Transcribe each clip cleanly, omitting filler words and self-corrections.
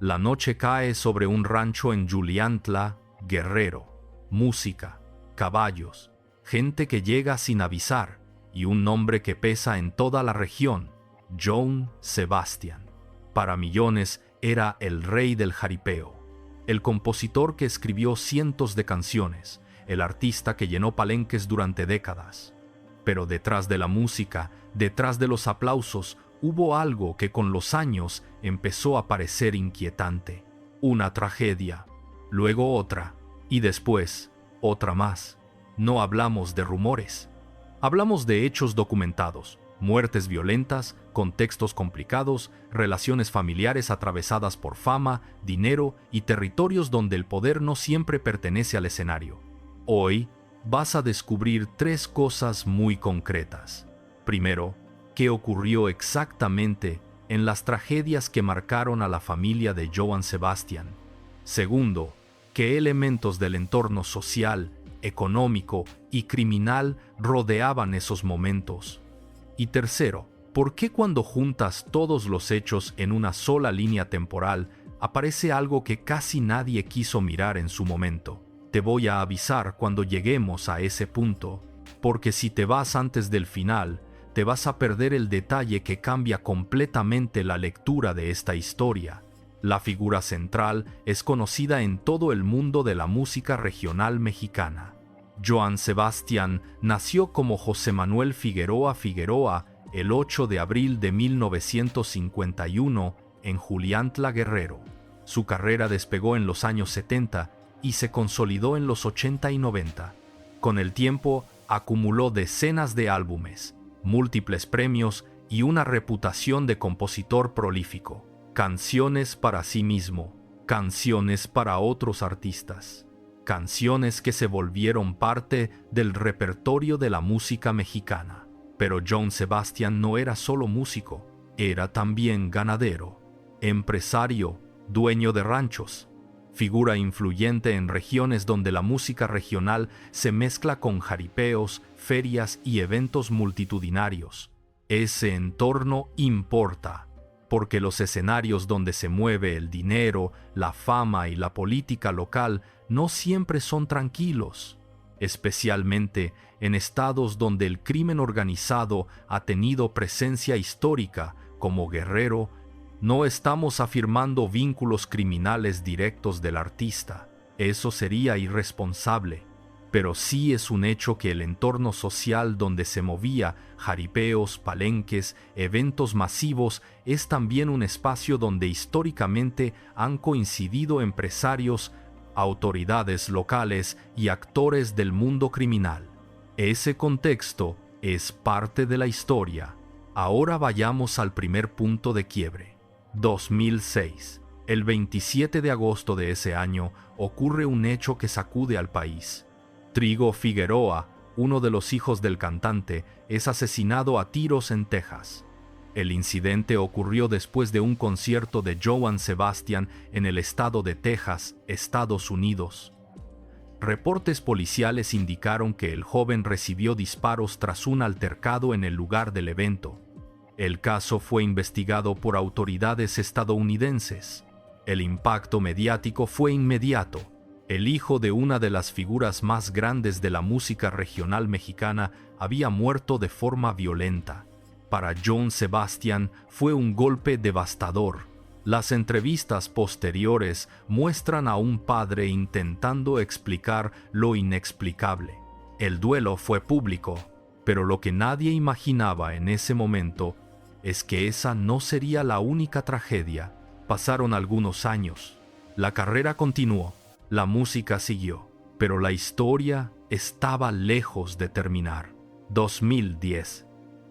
La noche cae sobre un rancho en Juliantla, Guerrero. Música, caballos, gente que llega sin avisar y un nombre que pesa en toda la región, Johann Sebastian. Para millones era el rey del jaripeo, el compositor que escribió cientos de canciones, el artista que llenó palenques durante décadas. Pero detrás de la música, detrás de los aplausos, hubo algo que con los años empezó a parecer inquietante. Una tragedia, luego otra, y después otra más. No hablamos de rumores. Hablamos de hechos documentados, muertes violentas, contextos complicados, relaciones familiares atravesadas por fama, dinero y territorios donde el poder no siempre pertenece al escenario. Hoy vas a descubrir 3 cosas muy concretas. Primero, ¿qué ocurrió exactamente en las tragedias que marcaron a la familia de Johann Sebastian? Segundo, ¿qué elementos del entorno social, económico y criminal rodeaban esos momentos? Y tercero, ¿por qué cuando juntas todos los hechos en una sola línea temporal aparece algo que casi nadie quiso mirar en su momento? Te voy a avisar cuando lleguemos a ese punto, porque si te vas antes del final, te vas a perder el detalle que cambia completamente la lectura de esta historia. La figura central es conocida en todo el mundo de la música regional mexicana. Johann Sebastian nació como José Manuel Figueroa Figueroa el 8 de abril de 1951 en Juliantla, Guerrero. Su carrera despegó en los años 70 y se consolidó en los 80 y 90. Con el tiempo, acumuló decenas de álbumes, múltiples premios y una reputación de compositor prolífico. Canciones para sí mismo, canciones para otros artistas, canciones que se volvieron parte del repertorio de la música mexicana. Pero Johann Sebastian no era solo músico, era también ganadero, empresario, dueño de ranchos, figura influyente en regiones donde la música regional se mezcla con jaripeos, ferias y eventos multitudinarios. Ese entorno importa, porque los escenarios donde se mueve el dinero, la fama y la política local no siempre son tranquilos, especialmente en estados donde el crimen organizado ha tenido presencia histórica, como Guerrero. No estamos afirmando vínculos criminales directos del artista, eso sería irresponsable, pero sí es un hecho que el entorno social donde se movía, jaripeos, palenques, eventos masivos, es también un espacio donde históricamente han coincidido empresarios, autoridades locales y actores del mundo criminal. Ese contexto es parte de la historia. Ahora vayamos al primer punto de quiebre. 2006. El 27 de agosto de ese año ocurre un hecho que sacude al país. Trigo Figueroa, uno de los hijos del cantante, es asesinado a tiros en Texas. El incidente ocurrió después de un concierto de Johann Sebastian en el estado de Texas, Estados Unidos. Reportes policiales indicaron que el joven recibió disparos tras un altercado en el lugar del evento. El caso fue investigado por autoridades estadounidenses. El impacto mediático fue inmediato. El hijo de una de las figuras más grandes de la música regional mexicana había muerto de forma violenta. Para Johann Sebastian fue un golpe devastador. Las entrevistas posteriores muestran a un padre intentando explicar lo inexplicable. El duelo fue público, pero lo que nadie imaginaba en ese momento es que esa no sería la única tragedia. Pasaron algunos años. La carrera continuó, la música siguió, pero la historia estaba lejos de terminar. 2010.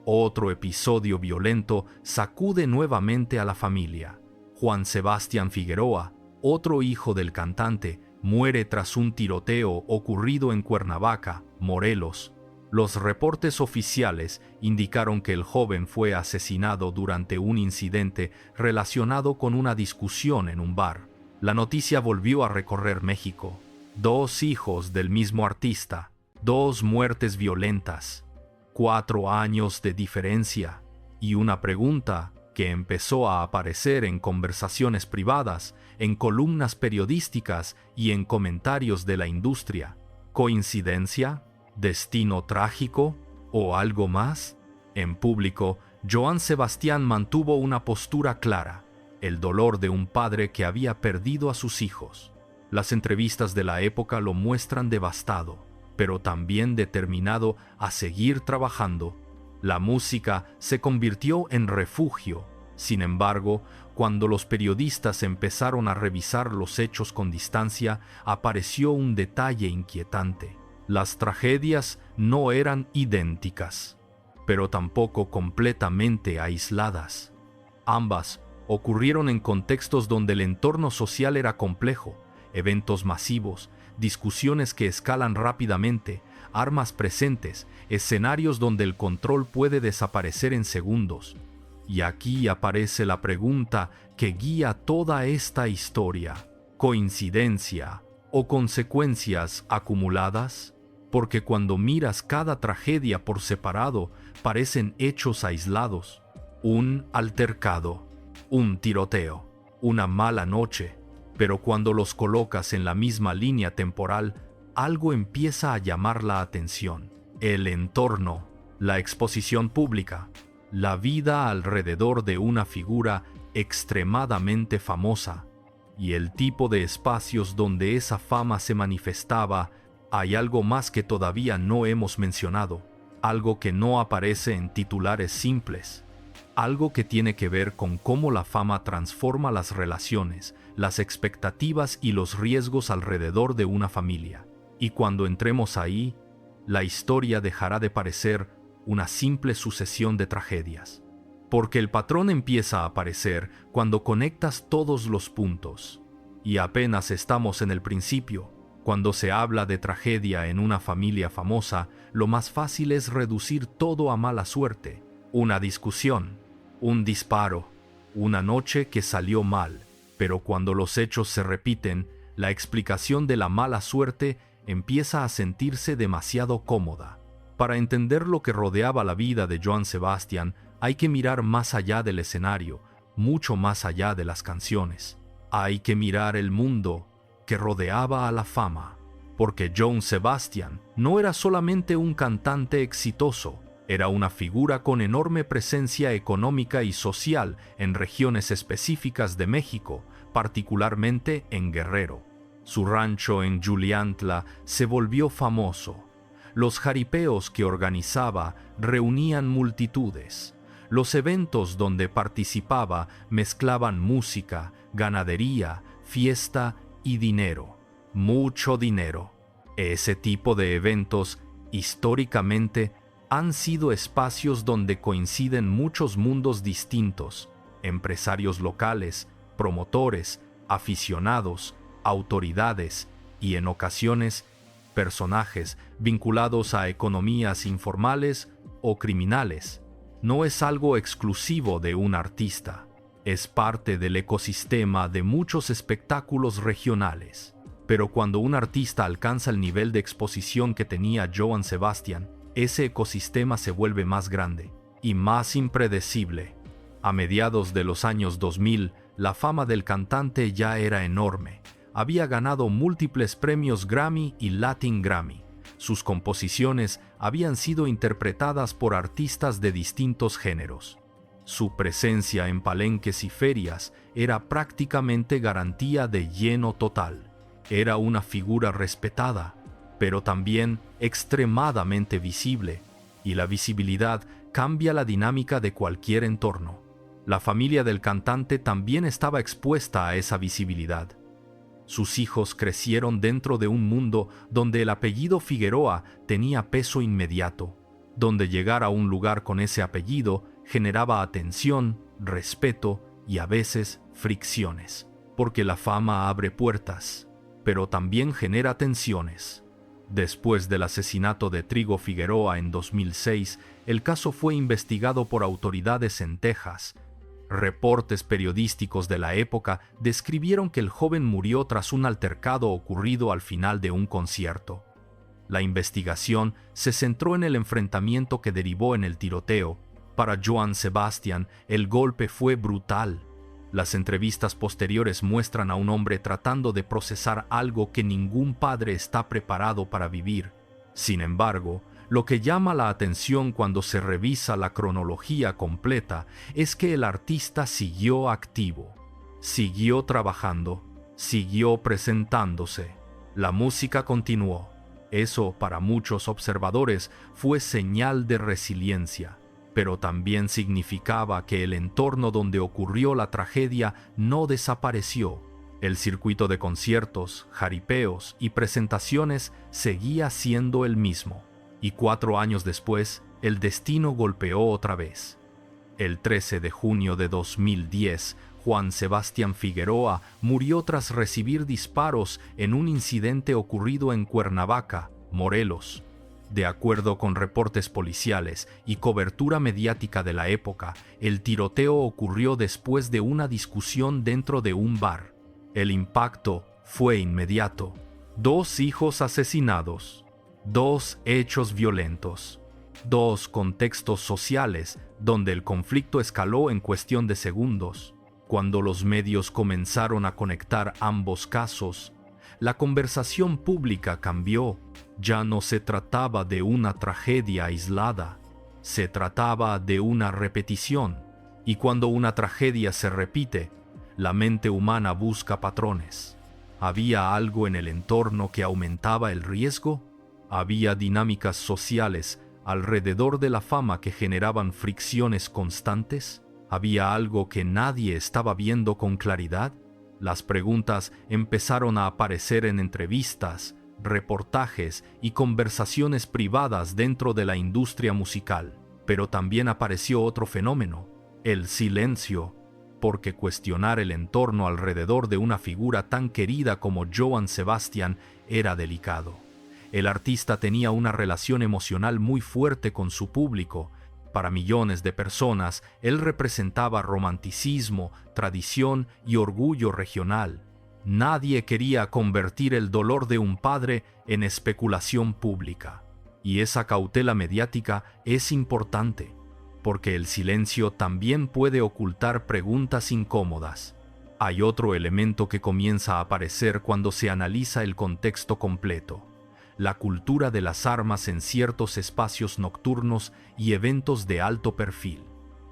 Otro episodio violento sacude nuevamente a la familia. Juan Sebastián Figueroa, otro hijo del cantante, muere tras un tiroteo ocurrido en Cuernavaca, Morelos. Los reportes oficiales indicaron que el joven fue asesinado durante un incidente relacionado con una discusión en un bar. La noticia volvió a recorrer México. 2 hijos del mismo artista, 2 muertes violentas, 4 años de diferencia. Y una pregunta, que empezó a aparecer en conversaciones privadas, en columnas periodísticas y en comentarios de la industria. ¿Coincidencia? ¿Destino trágico? ¿O algo más? En público, Johann Sebastian mantuvo una postura clara: el dolor de un padre que había perdido a sus hijos. Las entrevistas de la época lo muestran devastado, pero también determinado a seguir trabajando. La música se convirtió en refugio. Sin embargo, cuando los periodistas empezaron a revisar los hechos con distancia, apareció un detalle inquietante. Las tragedias no eran idénticas, pero tampoco completamente aisladas. Ambas ocurrieron en contextos donde el entorno social era complejo: eventos masivos, discusiones que escalan rápidamente, armas presentes, escenarios donde el control puede desaparecer en segundos. Y aquí aparece la pregunta que guía toda esta historia: ¿coincidencia o consecuencias acumuladas? Porque cuando miras cada tragedia por separado, parecen hechos aislados. Un altercado, un tiroteo, una mala noche. Pero cuando los colocas en la misma línea temporal, algo empieza a llamar la atención: el entorno, la exposición pública, la vida alrededor de una figura extremadamente famosa, y el tipo de espacios donde esa fama se manifestaba. Hay algo más que todavía no hemos mencionado, algo que no aparece en titulares simples, algo que tiene que ver con cómo la fama transforma las relaciones, las expectativas y los riesgos alrededor de una familia. Y cuando entremos ahí, la historia dejará de parecer una simple sucesión de tragedias. Porque el patrón empieza a aparecer cuando conectas todos los puntos. Y apenas estamos en el principio. Cuando se habla de tragedia en una familia famosa, lo más fácil es reducir todo a mala suerte: una discusión, un disparo, una noche que salió mal. Pero cuando los hechos se repiten, la explicación de la mala suerte empieza a sentirse demasiado cómoda. Para entender lo que rodeaba la vida de Johann Sebastian, hay que mirar más allá del escenario, mucho más allá de las canciones. Hay que mirar el mundo que rodeaba a la fama, porque Johann Sebastian no era solamente un cantante exitoso, era una figura con enorme presencia económica y social en regiones específicas de México, particularmente en Guerrero. Su rancho en Juliantla se volvió famoso. Los jaripeos que organizaba reunían multitudes. Los eventos donde participaba mezclaban música, ganadería, fiesta y dinero. Mucho dinero. Ese tipo de eventos, históricamente, han sido espacios donde coinciden muchos mundos distintos: empresarios locales, promotores, aficionados, autoridades y, en ocasiones, personajes vinculados a economías informales o criminales. No es algo exclusivo de un artista, es parte del ecosistema de muchos espectáculos regionales. Pero cuando un artista alcanza el nivel de exposición que tenía Johann Sebastian, ese ecosistema se vuelve más grande y más impredecible. A mediados de los años 2000, la fama del cantante ya era enorme. Había ganado múltiples premios Grammy y Latin Grammy. Sus composiciones habían sido interpretadas por artistas de distintos géneros. Su presencia en palenques y ferias era prácticamente garantía de lleno total. Era una figura respetada, pero también extremadamente visible, y la visibilidad cambia la dinámica de cualquier entorno. La familia del cantante también estaba expuesta a esa visibilidad. Sus hijos crecieron dentro de un mundo donde el apellido Figueroa tenía peso inmediato, donde llegar a un lugar con ese apellido generaba atención, respeto y a veces fricciones, porque la fama abre puertas, pero también genera tensiones. Después del asesinato de Trigo Figueroa en 2006, el caso fue investigado por autoridades en Texas. Reportes periodísticos de la época describieron que el joven murió tras un altercado ocurrido al final de un concierto. La investigación se centró en el enfrentamiento que derivó en el tiroteo, Para Johann Sebastian, el golpe fue brutal. Las entrevistas posteriores muestran a un hombre tratando de procesar algo que ningún padre está preparado para vivir. Sin embargo, lo que llama la atención cuando se revisa la cronología completa es que el artista siguió activo, siguió trabajando, siguió presentándose. La música continuó. Eso, para muchos observadores, fue señal de resiliencia, pero también significaba que el entorno donde ocurrió la tragedia no desapareció. El circuito de conciertos, jaripeos y presentaciones seguía siendo el mismo. Y 4 años después, el destino golpeó otra vez. El 13 de junio de 2010, Juan Sebastián Figueroa murió tras recibir disparos en un incidente ocurrido en Cuernavaca, Morelos. De acuerdo con reportes policiales y cobertura mediática de la época, el tiroteo ocurrió después de una discusión dentro de un bar. El impacto fue inmediato. 2 hijos asesinados, 2 hechos violentos, 2 contextos sociales donde el conflicto escaló en cuestión de segundos. Cuando los medios comenzaron a conectar ambos casos, la conversación pública cambió. Ya no se trataba de una tragedia aislada, se trataba de una repetición. Y cuando una tragedia se repite, la mente humana busca patrones. ¿Había algo en el entorno que aumentaba el riesgo? ¿Había dinámicas sociales alrededor de la fama que generaban fricciones constantes? ¿Había algo que nadie estaba viendo con claridad? Las preguntas empezaron a aparecer en entrevistas, reportajes y conversaciones privadas dentro de la industria musical. Pero también apareció otro fenómeno, el silencio, porque cuestionar el entorno alrededor de una figura tan querida como Johann Sebastian era delicado. El artista tenía una relación emocional muy fuerte con su público. Para millones de personas, él representaba romanticismo, tradición y orgullo regional. Nadie quería convertir el dolor de un padre en especulación pública. Y esa cautela mediática es importante, porque el silencio también puede ocultar preguntas incómodas. Hay otro elemento que comienza a aparecer cuando se analiza el contexto completo: la cultura de las armas en ciertos espacios nocturnos y eventos de alto perfil.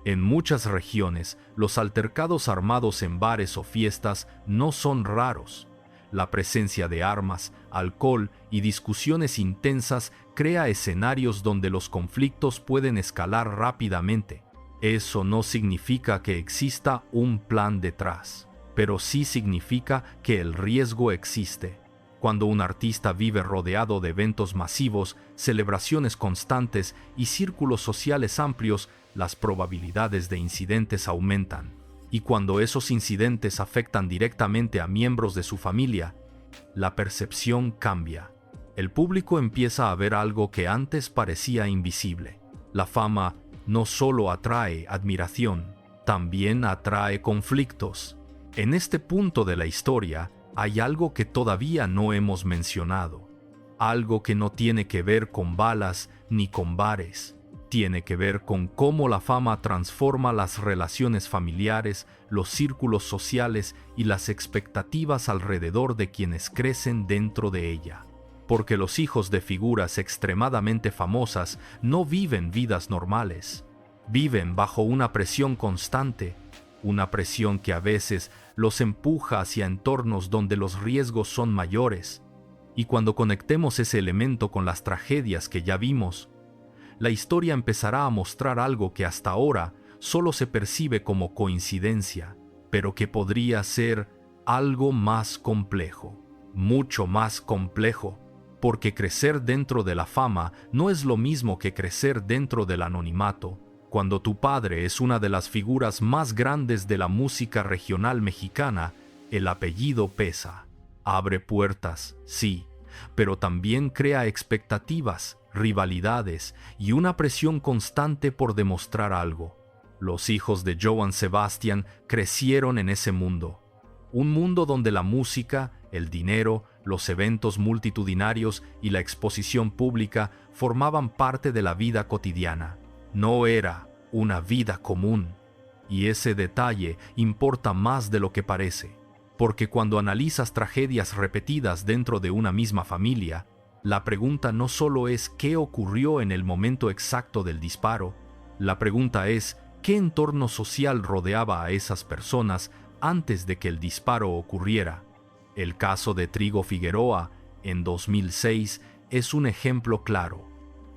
En muchas regiones, los altercados armados en bares o fiestas no son raros. La presencia de armas, alcohol y discusiones intensas crea escenarios donde los conflictos pueden escalar rápidamente. Eso no significa que exista un plan detrás, pero sí significa que el riesgo existe. Cuando un artista vive rodeado de eventos masivos, celebraciones constantes y círculos sociales amplios, las probabilidades de incidentes aumentan. Y cuando esos incidentes afectan directamente a miembros de su familia, la percepción cambia. El público empieza a ver algo que antes parecía invisible. La fama no solo atrae admiración, también atrae conflictos. En este punto de la historia, hay algo que todavía no hemos mencionado, algo que no tiene que ver con balas ni con bares, tiene que ver con cómo la fama transforma las relaciones familiares, los círculos sociales y las expectativas alrededor de quienes crecen dentro de ella. Porque los hijos de figuras extremadamente famosas no viven vidas normales, viven bajo una presión constante, una presión que a veces los empuja hacia entornos donde los riesgos son mayores. Y cuando conectemos ese elemento con las tragedias que ya vimos, la historia empezará a mostrar algo que hasta ahora solo se percibe como coincidencia, pero que podría ser algo más complejo, mucho más complejo, porque crecer dentro de la fama no es lo mismo que crecer dentro del anonimato. Cuando tu padre es una de las figuras más grandes de la música regional mexicana, el apellido pesa. Abre puertas, sí, pero también crea expectativas, rivalidades y una presión constante por demostrar algo. Los hijos de Johann Sebastian crecieron en ese mundo. Un mundo donde la música, el dinero, los eventos multitudinarios y la exposición pública formaban parte de la vida cotidiana. No era una vida común. Y ese detalle importa más de lo que parece, porque cuando analizas tragedias repetidas dentro de una misma familia, la pregunta no solo es qué ocurrió en el momento exacto del disparo, la pregunta es qué entorno social rodeaba a esas personas antes de que el disparo ocurriera. El caso de Trigo Figueroa, en 2006, es un ejemplo claro.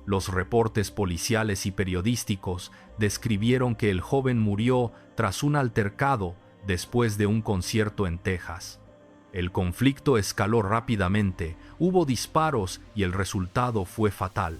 Los reportes policiales y periodísticos describieron que el joven murió tras un altercado después de un concierto en Texas. El conflicto escaló rápidamente, hubo disparos y el resultado fue fatal.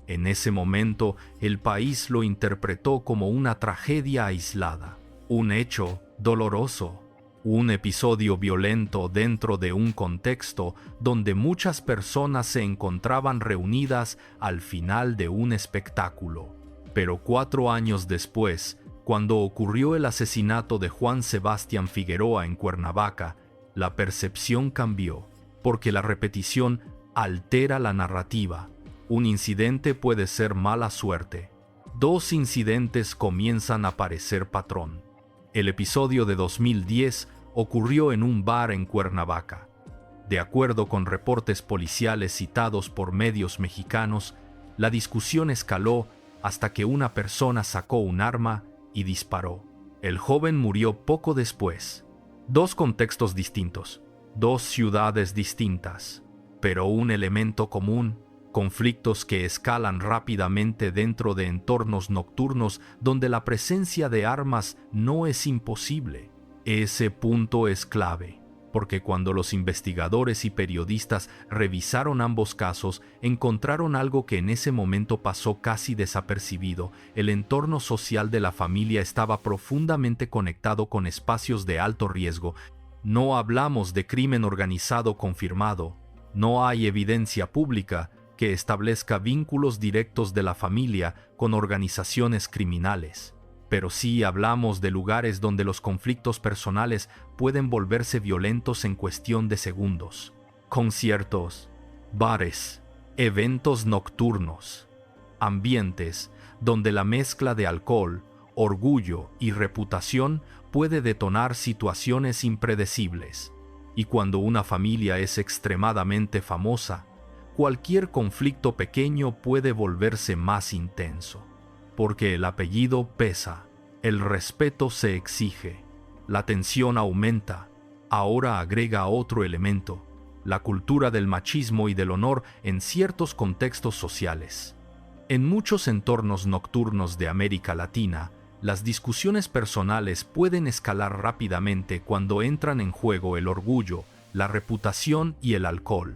En ese momento, el país lo interpretó como una tragedia aislada, un hecho doloroso, un episodio violento dentro de un contexto donde muchas personas se encontraban reunidas al final de un espectáculo. Pero 4 años después, cuando ocurrió el asesinato de Juan Sebastián Figueroa en Cuernavaca, la percepción cambió, porque la repetición altera la narrativa. Un incidente puede ser mala suerte. 2 incidentes comienzan a parecer patrón. El episodio de 2010 ocurrió en un bar en Cuernavaca. De acuerdo con reportes policiales citados por medios mexicanos, la discusión escaló hasta que una persona sacó un arma y disparó. El joven murió poco después. 2 contextos distintos, 2 ciudades distintas, pero un elemento común: conflictos que escalan rápidamente dentro de entornos nocturnos donde la presencia de armas no es imposible. Ese punto es clave, porque cuando los investigadores y periodistas revisaron ambos casos, encontraron algo que en ese momento pasó casi desapercibido. El entorno social de la familia estaba profundamente conectado con espacios de alto riesgo. No hablamos de crimen organizado confirmado, no hay evidencia pública que establezca vínculos directos de la familia con organizaciones criminales. Pero sí hablamos de lugares donde los conflictos personales pueden volverse violentos en cuestión de segundos. Conciertos, bares, eventos nocturnos, ambientes donde la mezcla de alcohol, orgullo y reputación puede detonar situaciones impredecibles. Y cuando una familia es extremadamente famosa, cualquier conflicto pequeño puede volverse más intenso. Porque el apellido pesa, el respeto se exige, la tensión aumenta. Ahora agrega otro elemento: la cultura del machismo y del honor en ciertos contextos sociales. En muchos entornos nocturnos de América Latina, las discusiones personales pueden escalar rápidamente cuando entran en juego el orgullo, la reputación y el alcohol.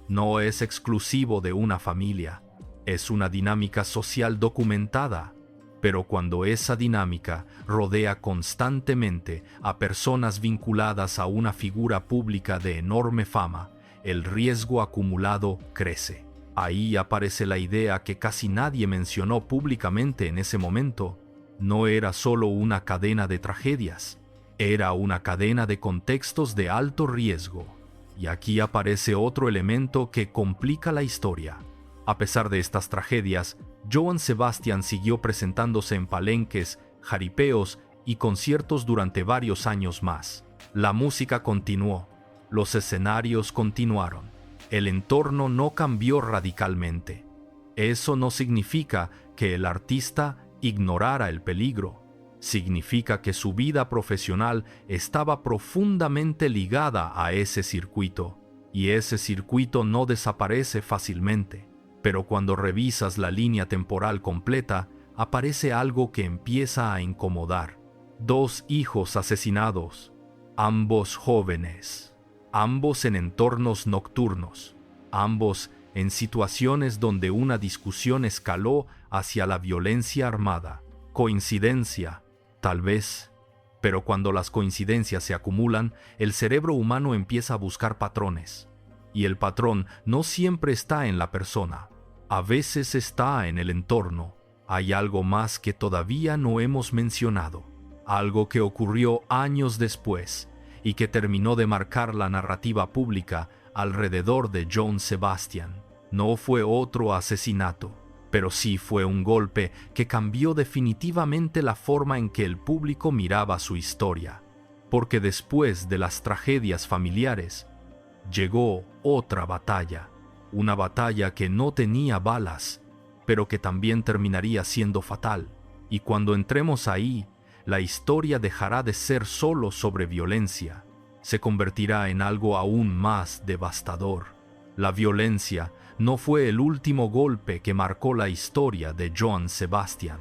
No es exclusivo de una familia. Es una dinámica social documentada, pero cuando esa dinámica rodea constantemente a personas vinculadas a una figura pública de enorme fama, el riesgo acumulado crece. Ahí aparece la idea que casi nadie mencionó públicamente en ese momento. No era solo una cadena de tragedias, era una cadena de contextos de alto riesgo. Y aquí aparece otro elemento que complica la historia. A pesar de estas tragedias, Johann Sebastian siguió presentándose en palenques, jaripeos y conciertos durante varios años más. La música continuó, los escenarios continuaron, el entorno no cambió radicalmente. Eso no significa que el artista ignorara el peligro. Significa que su vida profesional estaba profundamente ligada a ese circuito, y ese circuito no desaparece fácilmente. Pero cuando revisas la línea temporal completa, aparece algo que empieza a incomodar. 2 hijos asesinados, ambos jóvenes, ambos en entornos nocturnos, ambos en situaciones donde una discusión escaló hacia la violencia armada. Coincidencia, tal vez, pero cuando las coincidencias se acumulan, el cerebro humano empieza a buscar patrones. Y el patrón no siempre está en la persona, a veces está en el entorno. Hay algo más que todavía no hemos mencionado, algo que ocurrió años después y que terminó de marcar la narrativa pública alrededor de Johann Sebastian. No fue otro asesinato, Pero sí fue un golpe que cambió definitivamente la forma en que el público miraba su historia, porque después de las tragedias familiares, llegó otra batalla, una batalla que no tenía balas, pero que también terminaría siendo fatal. Y cuando entremos ahí, la historia dejará de ser solo sobre violencia, se convertirá en algo aún más devastador. La violencia no fue el último golpe que marcó la historia de Johann Sebastian.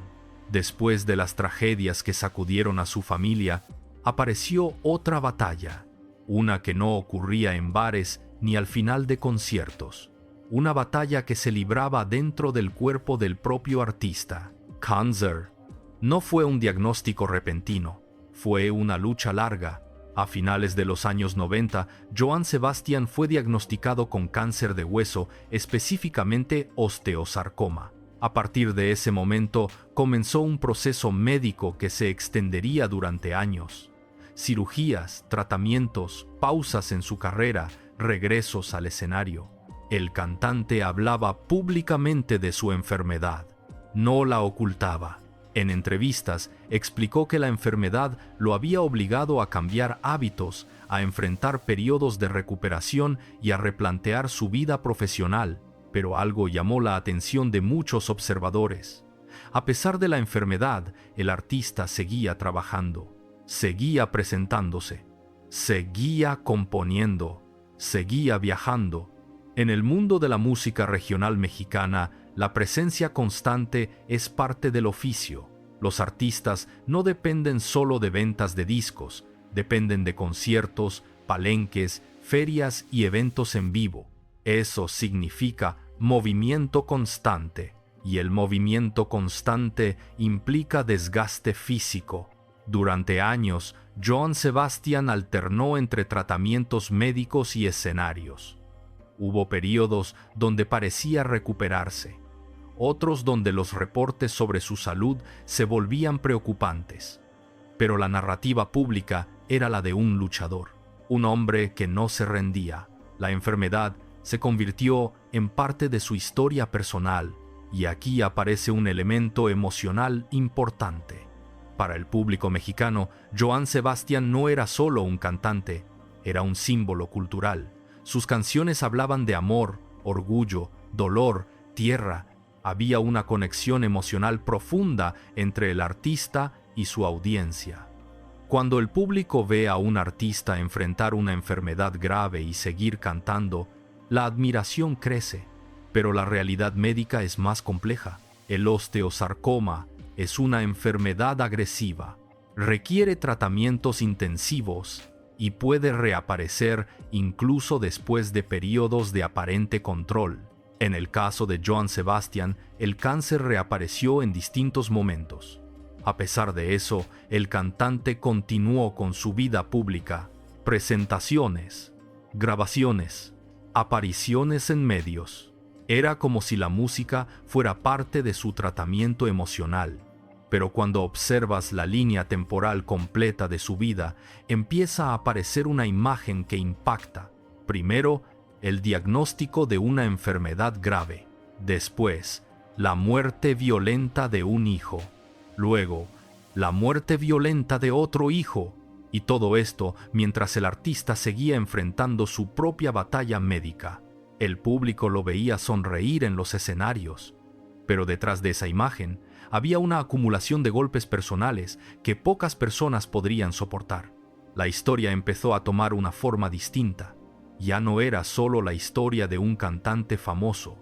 Después de las tragedias que sacudieron a su familia, apareció otra batalla, una que no ocurría en bares ni al final de conciertos, una batalla que se libraba dentro del cuerpo del propio artista. Cáncer no fue un diagnóstico repentino, fue una lucha larga. A finales de los años 90, Johann Sebastian fue diagnosticado con cáncer de hueso, específicamente osteosarcoma. A partir de ese momento, comenzó un proceso médico que se extendería durante años. Cirugías, tratamientos, pausas en su carrera, regresos al escenario. El cantante hablaba públicamente de su enfermedad. No la ocultaba. En entrevistas, explicó que la enfermedad lo había obligado a cambiar hábitos, a enfrentar periodos de recuperación y a replantear su vida profesional, pero algo llamó la atención de muchos observadores. A pesar de la enfermedad, el artista seguía trabajando, seguía presentándose, seguía componiendo, seguía viajando. En el mundo de la música regional mexicana, la presencia constante es parte del oficio. Los artistas no dependen solo de ventas de discos, dependen de conciertos, palenques, ferias y eventos en vivo. Eso significa movimiento constante, y el movimiento constante implica desgaste físico. Durante años, Johann Sebastian alternó entre tratamientos médicos y escenarios. Hubo periodos donde parecía recuperarse, otros donde los reportes sobre su salud se volvían preocupantes. Pero la narrativa pública era la de un luchador, un hombre que no se rendía. La enfermedad se convirtió en parte de su historia personal, y aquí aparece un elemento emocional importante. Para el público mexicano, Johann Sebastian no era solo un cantante, era un símbolo cultural. Sus canciones hablaban de amor, orgullo, dolor, tierra. Había una conexión emocional profunda entre el artista y su audiencia. Cuando el público ve a un artista enfrentar una enfermedad grave y seguir cantando, la admiración crece, pero la realidad médica es más compleja. El osteosarcoma es una enfermedad agresiva, requiere tratamientos intensivos y puede reaparecer incluso después de periodos de aparente control. En el caso de Johann Sebastian, el cáncer reapareció en distintos momentos. A pesar de eso, el cantante continuó con su vida pública, presentaciones, grabaciones, apariciones en medios. Era como si la música fuera parte de su tratamiento emocional. Pero cuando observas la línea temporal completa de su vida, empieza a aparecer una imagen que impacta. Primero, el diagnóstico de una enfermedad grave. Después, la muerte violenta de un hijo. Luego, la muerte violenta de otro hijo. Y todo esto mientras el artista seguía enfrentando su propia batalla médica. El público lo veía sonreír en los escenarios. Pero detrás de esa imagen, había una acumulación de golpes personales que pocas personas podrían soportar. La historia empezó a tomar una forma distinta. Ya no era solo la historia de un cantante famoso,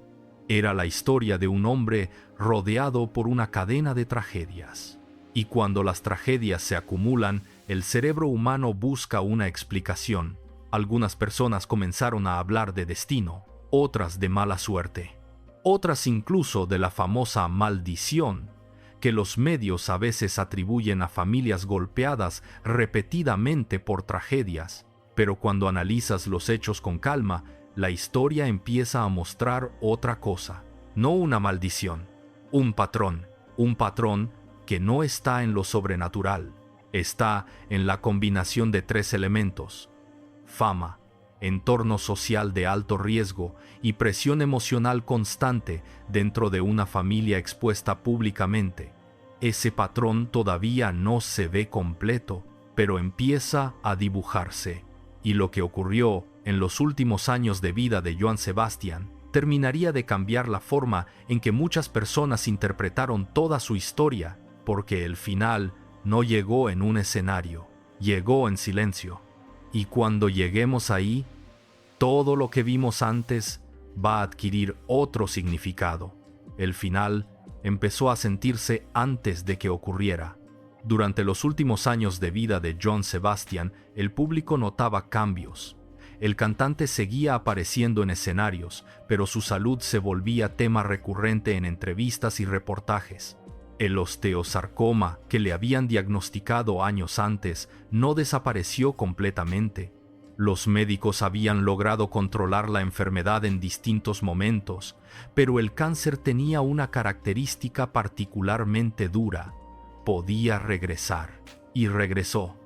era la historia de un hombre rodeado por una cadena de tragedias. Y cuando las tragedias se acumulan, el cerebro humano busca una explicación. Algunas personas comenzaron a hablar de destino, otras de mala suerte, otras incluso de la famosa maldición, que los medios a veces atribuyen a familias golpeadas repetidamente por tragedias. Pero cuando analizas los hechos con calma, la historia empieza a mostrar otra cosa, no una maldición, un patrón que no está en lo sobrenatural, está en la combinación de tres elementos: fama, entorno social de alto riesgo y presión emocional constante dentro de una familia expuesta públicamente. Ese patrón todavía no se ve completo, pero empieza a dibujarse. Y lo que ocurrió en los últimos años de vida de Johann Sebastian terminaría de cambiar la forma en que muchas personas interpretaron toda su historia, porque el final no llegó en un escenario, llegó en silencio. Y cuando lleguemos ahí, todo lo que vimos antes va a adquirir otro significado. El final empezó a sentirse antes de que ocurriera. Durante los últimos años de vida de Johann Sebastian, el público notaba cambios. El cantante seguía apareciendo en escenarios, pero su salud se volvía tema recurrente en entrevistas y reportajes. El osteosarcoma que le habían diagnosticado años antes no desapareció completamente. Los médicos habían logrado controlar la enfermedad en distintos momentos, pero el cáncer tenía una característica particularmente dura: podía regresar, y regresó.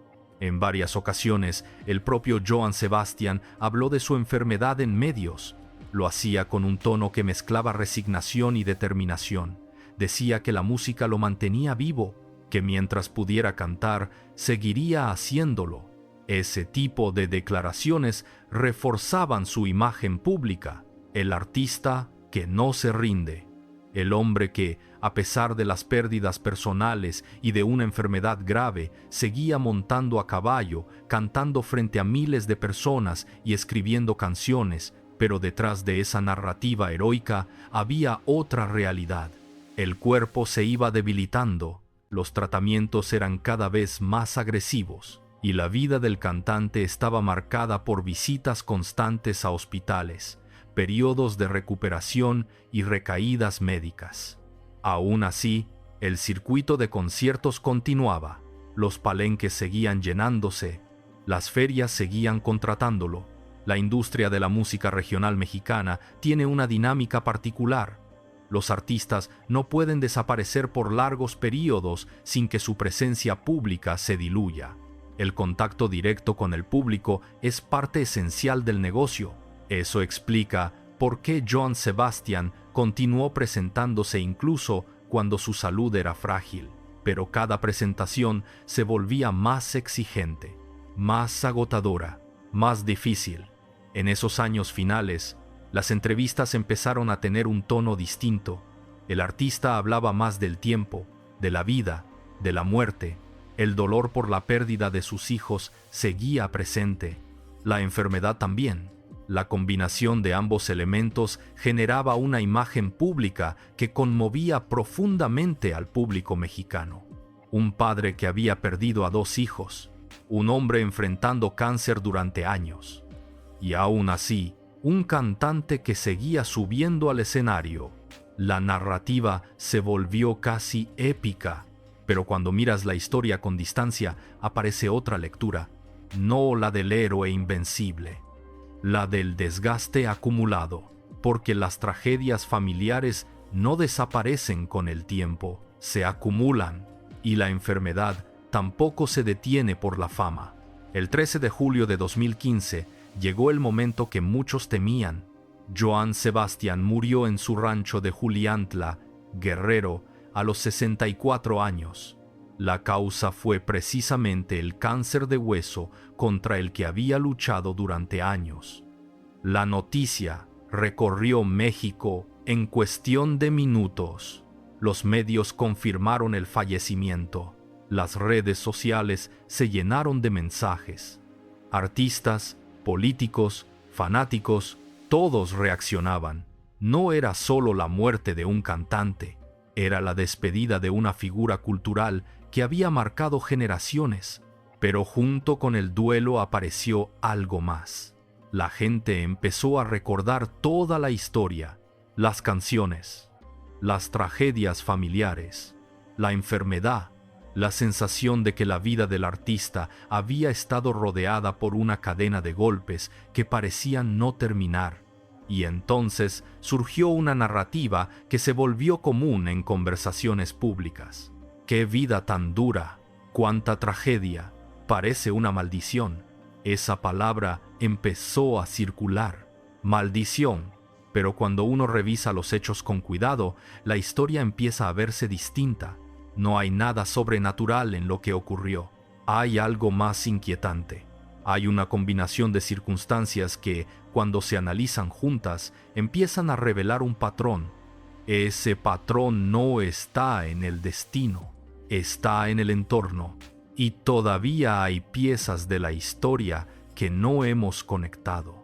En varias ocasiones, el propio Johann Sebastian habló de su enfermedad en medios. Lo hacía con un tono que mezclaba resignación y determinación. Decía que la música lo mantenía vivo, que mientras pudiera cantar, seguiría haciéndolo. Ese tipo de declaraciones reforzaban su imagen pública: el artista que no se rinde, el hombre que, a pesar de las pérdidas personales y de una enfermedad grave, seguía montando a caballo, cantando frente a miles de personas y escribiendo canciones, pero detrás de esa narrativa heroica había otra realidad. El cuerpo se iba debilitando, los tratamientos eran cada vez más agresivos, y la vida del cantante estaba marcada por visitas constantes a hospitales, periodos de recuperación y recaídas médicas. Aún así, el circuito de conciertos continuaba, los palenques seguían llenándose, las ferias seguían contratándolo. La industria de la música regional mexicana tiene una dinámica particular. Los artistas no pueden desaparecer por largos periodos sin que su presencia pública se diluya. El contacto directo con el público es parte esencial del negocio. Eso explica por qué Johann Sebastian continuó presentándose incluso cuando su salud era frágil, pero cada presentación se volvía más exigente, más agotadora, más difícil. En esos años finales, las entrevistas empezaron a tener un tono distinto. El artista hablaba más del tiempo, de la vida, de la muerte. El dolor por la pérdida de sus hijos seguía presente, la enfermedad también. La combinación de ambos elementos generaba una imagen pública que conmovía profundamente al público mexicano. Un padre que había perdido a 2 hijos, un hombre enfrentando cáncer durante años, y aún así, un cantante que seguía subiendo al escenario. La narrativa se volvió casi épica, pero cuando miras la historia con distancia, aparece otra lectura, no la del héroe invencible, la del desgaste acumulado, porque las tragedias familiares no desaparecen con el tiempo, se acumulan, y la enfermedad tampoco se detiene por la fama. El 13 de julio de 2015 llegó el momento que muchos temían. Johann Sebastian murió en su rancho de Juliantla, Guerrero, a los 64 años. La causa fue precisamente el cáncer de hueso contra el que había luchado durante años. La noticia recorrió México en cuestión de minutos. Los medios confirmaron el fallecimiento. Las redes sociales se llenaron de mensajes. Artistas, políticos, fanáticos, todos reaccionaban. No era solo la muerte de un cantante, era la despedida de una figura cultural que había marcado generaciones, pero junto con el duelo apareció algo más. La gente empezó a recordar toda la historia, las canciones, las tragedias familiares, la enfermedad, la sensación de que la vida del artista había estado rodeada por una cadena de golpes que parecían no terminar. Y entonces surgió una narrativa que se volvió común en conversaciones públicas. ¡Qué vida tan dura! ¡Cuánta tragedia! Parece una maldición. Esa palabra empezó a circular. Maldición. Pero cuando uno revisa los hechos con cuidado, la historia empieza a verse distinta. No hay nada sobrenatural en lo que ocurrió. Hay algo más inquietante. Hay una combinación de circunstancias que, cuando se analizan juntas, empiezan a revelar un patrón. Ese patrón no está en el destino, está en el entorno. Y todavía hay piezas de la historia que no hemos conectado.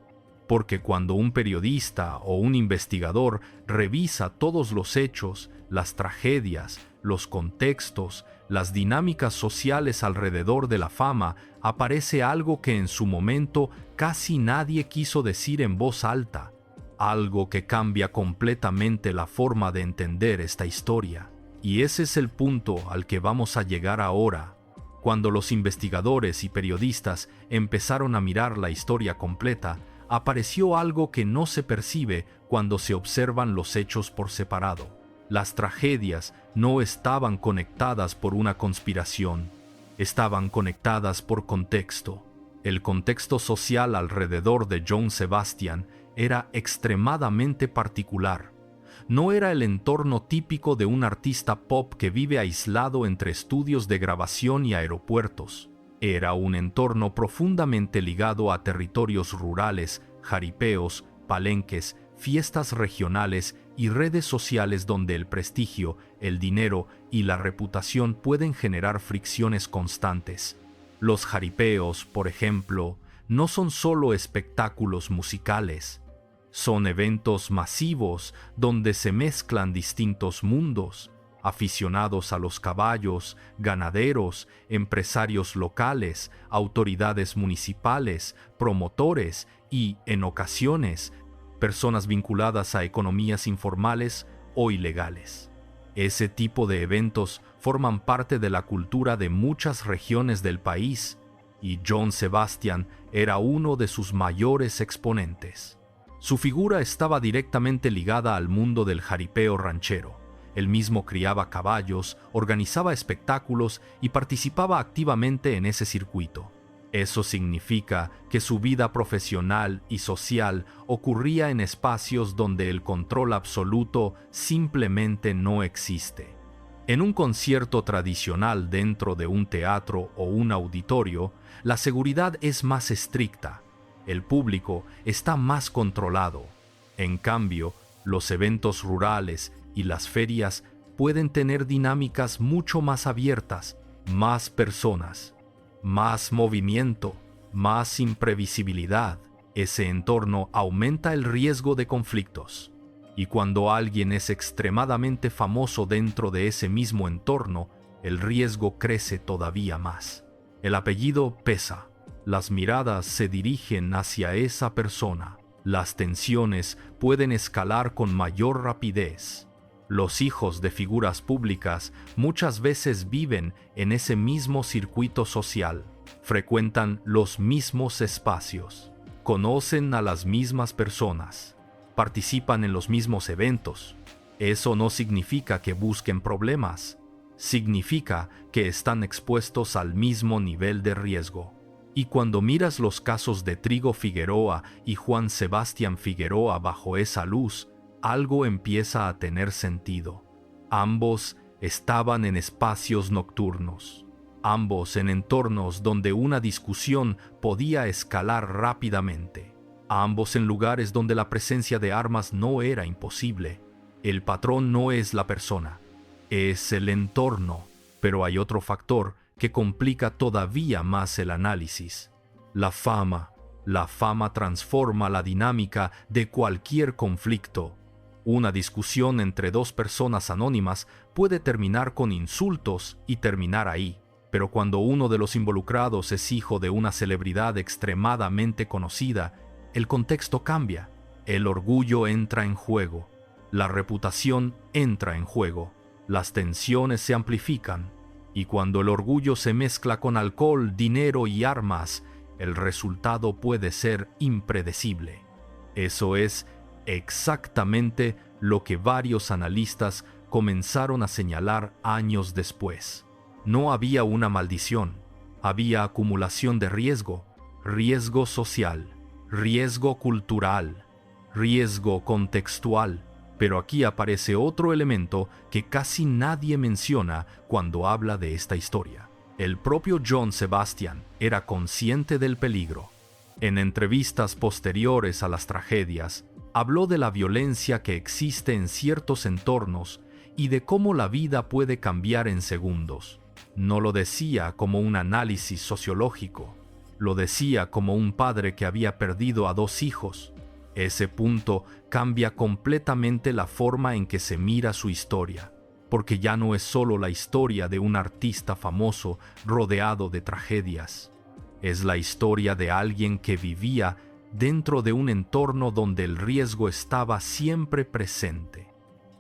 Porque cuando un periodista o un investigador revisa todos los hechos, las tragedias, los contextos, las dinámicas sociales alrededor de la fama, aparece algo que en su momento casi nadie quiso decir en voz alta, algo que cambia completamente la forma de entender esta historia. Y ese es el punto al que vamos a llegar ahora, cuando los investigadores y periodistas empezaron a mirar la historia completa. Apareció algo que no se percibe cuando se observan los hechos por separado. Las tragedias no estaban conectadas por una conspiración, estaban conectadas por contexto. El contexto social alrededor de John Sebastian era extremadamente particular. No era el entorno típico de un artista pop que vive aislado entre estudios de grabación y aeropuertos. Era un entorno profundamente ligado a territorios rurales, jaripeos, palenques, fiestas regionales y redes sociales donde el prestigio, el dinero y la reputación pueden generar fricciones constantes. Los jaripeos, por ejemplo, no son solo espectáculos musicales. Son eventos masivos donde se mezclan distintos mundos. Aficionados a los caballos, ganaderos, empresarios locales, autoridades municipales, promotores y, en ocasiones, personas vinculadas a economías informales o ilegales. Ese tipo de eventos forman parte de la cultura de muchas regiones del país, y John Sebastian era uno de sus mayores exponentes. Su figura estaba directamente ligada al mundo del jaripeo ranchero. Él mismo criaba caballos, organizaba espectáculos y participaba activamente en ese circuito. Eso significa que su vida profesional y social ocurría en espacios donde el control absoluto simplemente no existe. En un concierto tradicional dentro de un teatro o un auditorio, la seguridad es más estricta. El público está más controlado. En cambio, los eventos rurales y las ferias pueden tener dinámicas mucho más abiertas, más personas, más movimiento, más imprevisibilidad. Ese entorno aumenta el riesgo de conflictos. Y cuando alguien es extremadamente famoso dentro de ese mismo entorno, el riesgo crece todavía más. El apellido pesa. Las miradas se dirigen hacia esa persona. Las tensiones pueden escalar con mayor rapidez. Los hijos de figuras públicas muchas veces viven en ese mismo circuito social, frecuentan los mismos espacios, conocen a las mismas personas, participan en los mismos eventos. Eso no significa que busquen problemas, significa que están expuestos al mismo nivel de riesgo. Y cuando miras los casos de Trigo Figueroa y Juan Sebastián Figueroa bajo esa luz, algo empieza a tener sentido. Ambos estaban en espacios nocturnos, ambos en entornos donde una discusión podía escalar rápidamente, ambos en lugares donde la presencia de armas no era imposible. El patrón no es la persona, es el entorno, pero hay otro factor que complica todavía más el análisis: la fama. La fama transforma la dinámica de cualquier conflicto. Una discusión entre dos personas anónimas puede terminar con insultos y terminar ahí, pero cuando uno de los involucrados es hijo de una celebridad extremadamente conocida, el contexto cambia. El orgullo entra en juego, la reputación entra en juego, las tensiones se amplifican, y cuando el orgullo se mezcla con alcohol, dinero y armas, el resultado puede ser impredecible. Eso es exactamente lo que varios analistas comenzaron a señalar años después. No había una maldición, había acumulación de riesgo, riesgo social. riesgo cultural, riesgo contextual. Pero aquí aparece otro elemento que casi nadie menciona cuando habla de esta historia. El propio Johann Sebastian era consciente del peligro. En entrevistas posteriores a las tragedias, habló de la violencia que existe en ciertos entornos y de cómo la vida puede cambiar en segundos. No lo decía como un análisis sociológico, lo decía como un padre que había perdido a 2 hijos. Ese punto cambia completamente la forma en que se mira su historia, porque ya no es solo la historia de un artista famoso rodeado de tragedias. Es la historia de alguien que vivía dentro de un entorno donde el riesgo estaba siempre presente.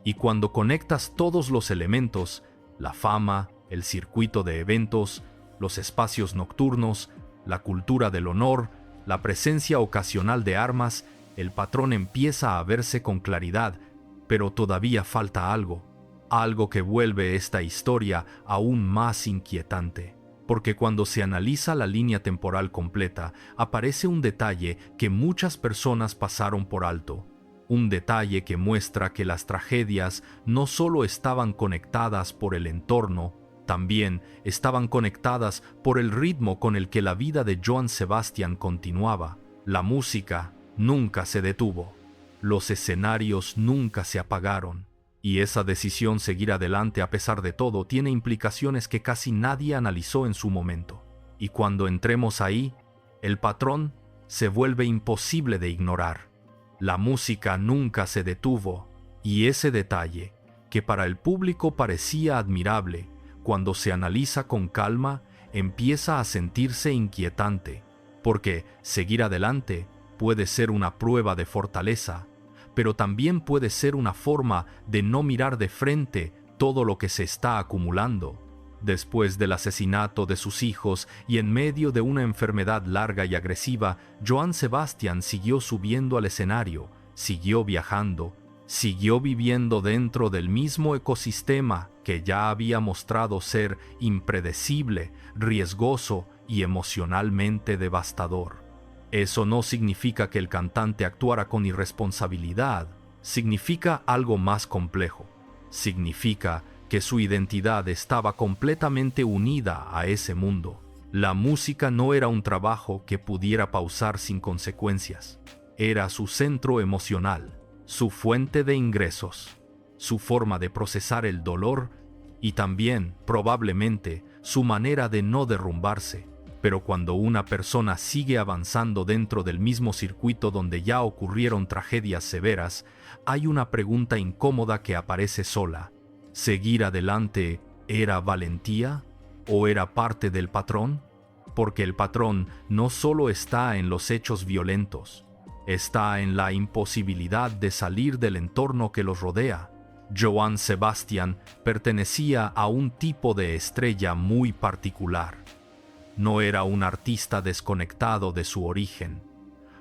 Y cuando conectas todos los elementos, la fama, el circuito de eventos, los espacios nocturnos, la cultura del honor, la presencia ocasional de armas, el patrón empieza a verse con claridad, pero todavía falta algo que vuelve esta historia aún más inquietante. Porque cuando se analiza la línea temporal completa, aparece un detalle que muchas personas pasaron por alto. Un detalle que muestra que las tragedias no solo estaban conectadas por el entorno, también estaban conectadas por el ritmo con el que la vida de Johann Sebastian continuaba. La música nunca se detuvo. Los escenarios nunca se apagaron. Y esa decisión seguir adelante a pesar de todo tiene implicaciones que casi nadie analizó en su momento. Y cuando entremos ahí, el patrón se vuelve imposible de ignorar. La música nunca se detuvo, y ese detalle, que para el público parecía admirable, cuando se analiza con calma, empieza a sentirse inquietante, porque seguir adelante puede ser una prueba de fortaleza, pero también puede ser una forma de no mirar de frente todo lo que se está acumulando. Después del asesinato de sus hijos y en medio de una enfermedad larga y agresiva, Johann Sebastian siguió subiendo al escenario, siguió viajando, siguió viviendo dentro del mismo ecosistema que ya había mostrado ser impredecible, riesgoso y emocionalmente devastador. Eso no significa que el cantante actuara con irresponsabilidad, significa algo más complejo. Significa que su identidad estaba completamente unida a ese mundo. La música no era un trabajo que pudiera pausar sin consecuencias. Era su centro emocional, su fuente de ingresos, su forma de procesar el dolor y también, probablemente, su manera de no derrumbarse. Pero cuando una persona sigue avanzando dentro del mismo circuito donde ya ocurrieron tragedias severas, hay una pregunta incómoda que aparece sola. ¿Seguir adelante era valentía o era parte del patrón? Porque el patrón no solo está en los hechos violentos, está en la imposibilidad de salir del entorno que los rodea. Johann Sebastian pertenecía a un tipo de estrella muy particular. No era un artista desconectado de su origen.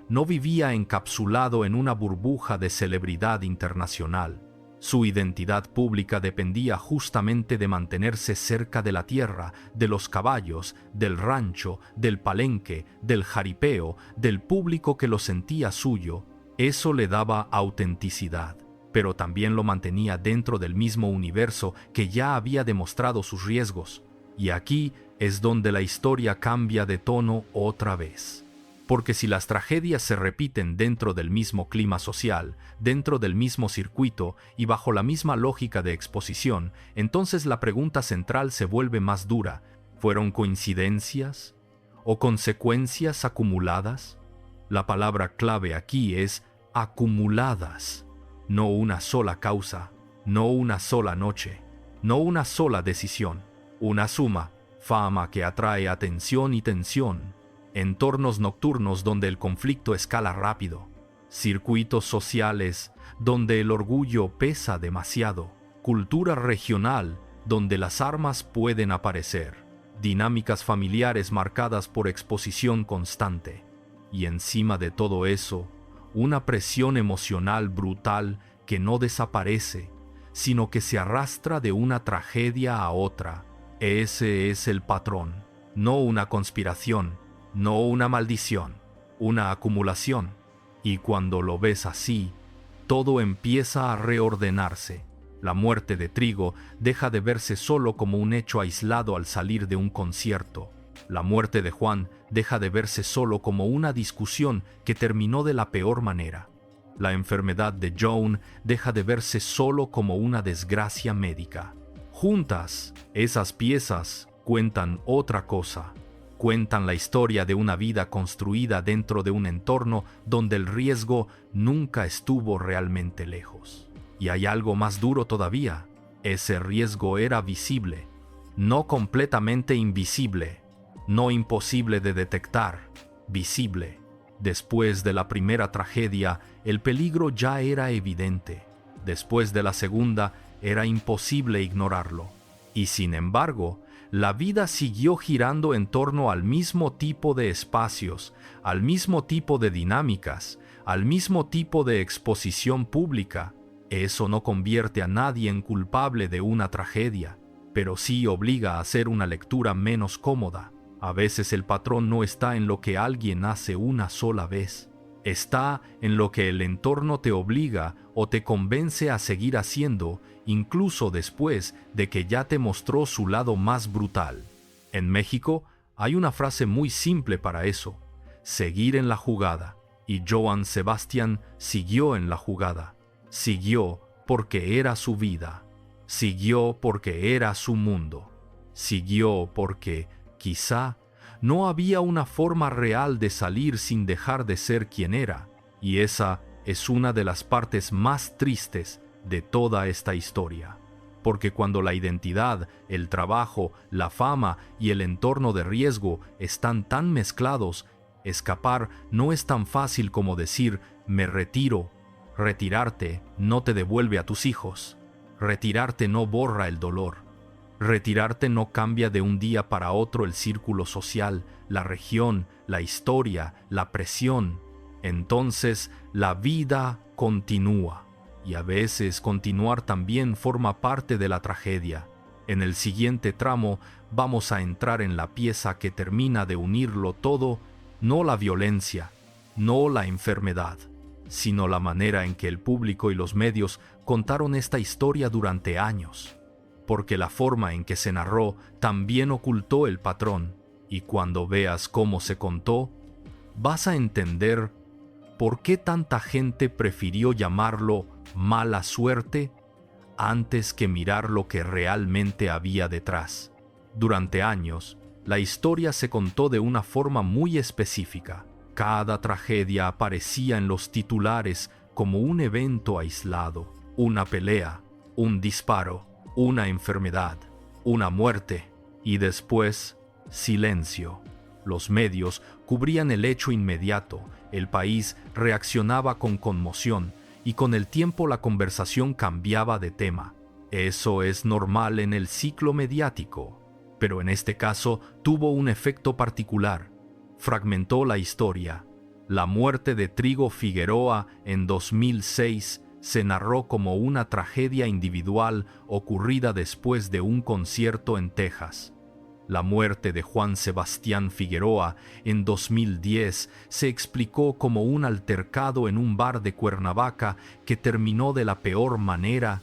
No vivía encapsulado en una burbuja de celebridad internacional. Su identidad pública dependía justamente de mantenerse cerca de la tierra, de los caballos, del rancho, del palenque, del jaripeo, del público que lo sentía suyo. Eso le daba autenticidad, pero también lo mantenía dentro del mismo universo que ya había demostrado sus riesgos. Y aquí es donde la historia cambia de tono otra vez. Porque si las tragedias se repiten dentro del mismo clima social, dentro del mismo circuito y bajo la misma lógica de exposición, entonces la pregunta central se vuelve más dura. ¿Fueron coincidencias o consecuencias acumuladas? La palabra clave aquí es acumuladas. No una sola causa, no una sola noche, no una sola decisión. Una suma, fama que atrae atención y tensión, entornos nocturnos donde el conflicto escala rápido, circuitos sociales donde el orgullo pesa demasiado, cultura regional donde las armas pueden aparecer, dinámicas familiares marcadas por exposición constante, y encima de todo eso, una presión emocional brutal que no desaparece, sino que se arrastra de una tragedia a otra. Ese es el patrón, no una conspiración, no una maldición. una acumulación. Y cuando lo ves así, todo empieza a reordenarse. La muerte de Trigo deja de verse solo como un hecho aislado al salir de un concierto. La muerte de Juan deja de verse solo como una discusión que terminó de la peor manera. La enfermedad de Joan deja de verse solo como una desgracia médica. Juntas, esas piezas cuentan otra cosa. Cuentan la historia de una vida construida dentro de un entorno donde el riesgo nunca estuvo realmente lejos. Y hay algo más duro todavía. Ese riesgo era visible, no completamente invisible, no imposible de detectar, visible. Después de la primera tragedia, el peligro ya era evidente. Después de la segunda, era imposible ignorarlo. Y sin embargo, la vida siguió girando en torno al mismo tipo de espacios, al mismo tipo de dinámicas, al mismo tipo de exposición pública. Eso no convierte a nadie en culpable de una tragedia, pero sí obliga a hacer una lectura menos cómoda. A veces el patrón no está en lo que alguien hace una sola vez. Está en lo que el entorno te obliga o te convence a seguir haciendo, incluso después de que ya te mostró su lado más brutal. En México hay una frase muy simple para eso: seguir en la jugada. Y Joan Sebastián siguió en la jugada. Siguió porque era su vida. Siguió porque era su mundo. Siguió porque, quizá, no había una forma real de salir sin dejar de ser quien era, y esa es una de las partes más tristes de toda esta historia. Porque cuando la identidad, el trabajo, la fama y el entorno de riesgo están tan mezclados, escapar no es tan fácil como decir «me retiro». Retirarte no te devuelve a tus hijos. Retirarte no borra el dolor. Retirarte no cambia de un día para otro el círculo social, la región, la historia, la presión. Entonces la vida continúa. Y a veces continuar también forma parte de la tragedia. En el siguiente tramo vamos a entrar en la pieza que termina de unirlo todo, no la violencia, no la enfermedad, sino la manera en que el público y los medios contaron esta historia durante años. Porque la forma en que se narró también ocultó el patrón, y cuando veas cómo se contó, vas a entender por qué tanta gente prefirió llamarlo mala suerte antes que mirar lo que realmente había detrás. Durante años, la historia se contó de una forma muy específica. Cada tragedia aparecía en los titulares como un evento aislado, una pelea, un disparo, una enfermedad, una muerte, y después, silencio. Los medios cubrían el hecho inmediato, el país reaccionaba con conmoción, y con el tiempo la conversación cambiaba de tema. Eso es normal en el ciclo mediático, pero en este caso tuvo un efecto particular. Fragmentó la historia. La muerte de Trigo Figueroa en 2006 se narró como una tragedia individual ocurrida después de un concierto en Texas. La muerte de Juan Sebastián Figueroa en 2010 se explicó como un altercado en un bar de Cuernavaca que terminó de la peor manera.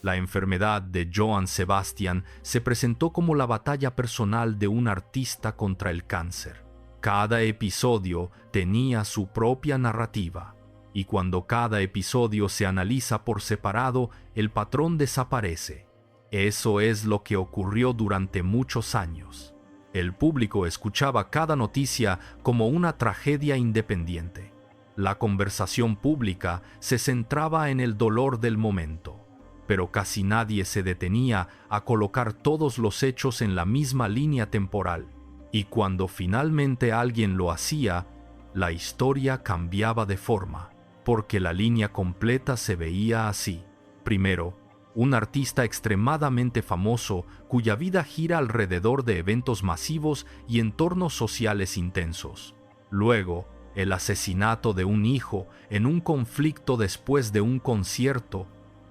La enfermedad de Joan Sebastián se presentó como la batalla personal de un artista contra el cáncer. Cada episodio tenía su propia narrativa, y cuando cada episodio se analiza por separado, el patrón desaparece. Eso es lo que ocurrió durante muchos años. El público escuchaba cada noticia como una tragedia independiente. La conversación pública se centraba en el dolor del momento, pero casi nadie se detenía a colocar todos los hechos en la misma línea temporal. Y cuando finalmente alguien lo hacía, la historia cambiaba de forma, porque la línea completa se veía así. Primero, un artista extremadamente famoso cuya vida gira alrededor de eventos masivos y entornos sociales intensos. Luego, el asesinato de un hijo en un conflicto después de un concierto.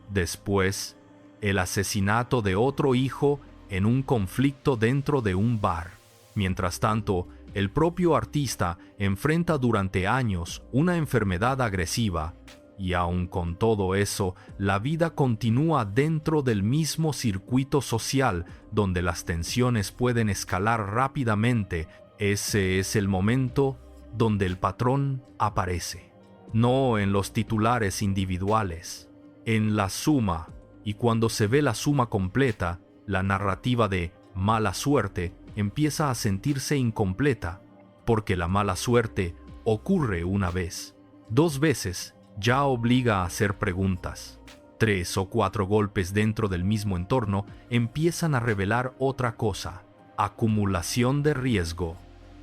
Después, el asesinato de otro hijo en un conflicto dentro de un bar. Mientras tanto, el propio artista enfrenta durante años una enfermedad agresiva, y aun con todo eso, la vida continúa dentro del mismo circuito social donde las tensiones pueden escalar rápidamente. Ese es el momento donde el patrón aparece. No en los titulares individuales, en la suma, y cuando se ve la suma completa, la narrativa de mala suerte empieza a sentirse incompleta, porque la mala suerte ocurre una vez. 2 veces ya obliga a hacer preguntas. 3 o 4 golpes dentro del mismo entorno empiezan a revelar otra cosa: acumulación de riesgo.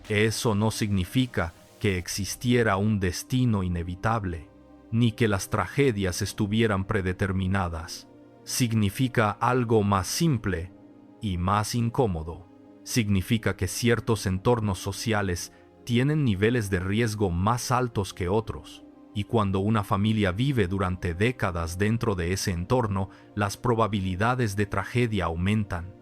Eso no significa que existiera un destino inevitable, ni que las tragedias estuvieran predeterminadas. Significa algo más simple y más incómodo. Significa que ciertos entornos sociales tienen niveles de riesgo más altos que otros, y cuando una familia vive durante décadas dentro de ese entorno, las probabilidades de tragedia aumentan.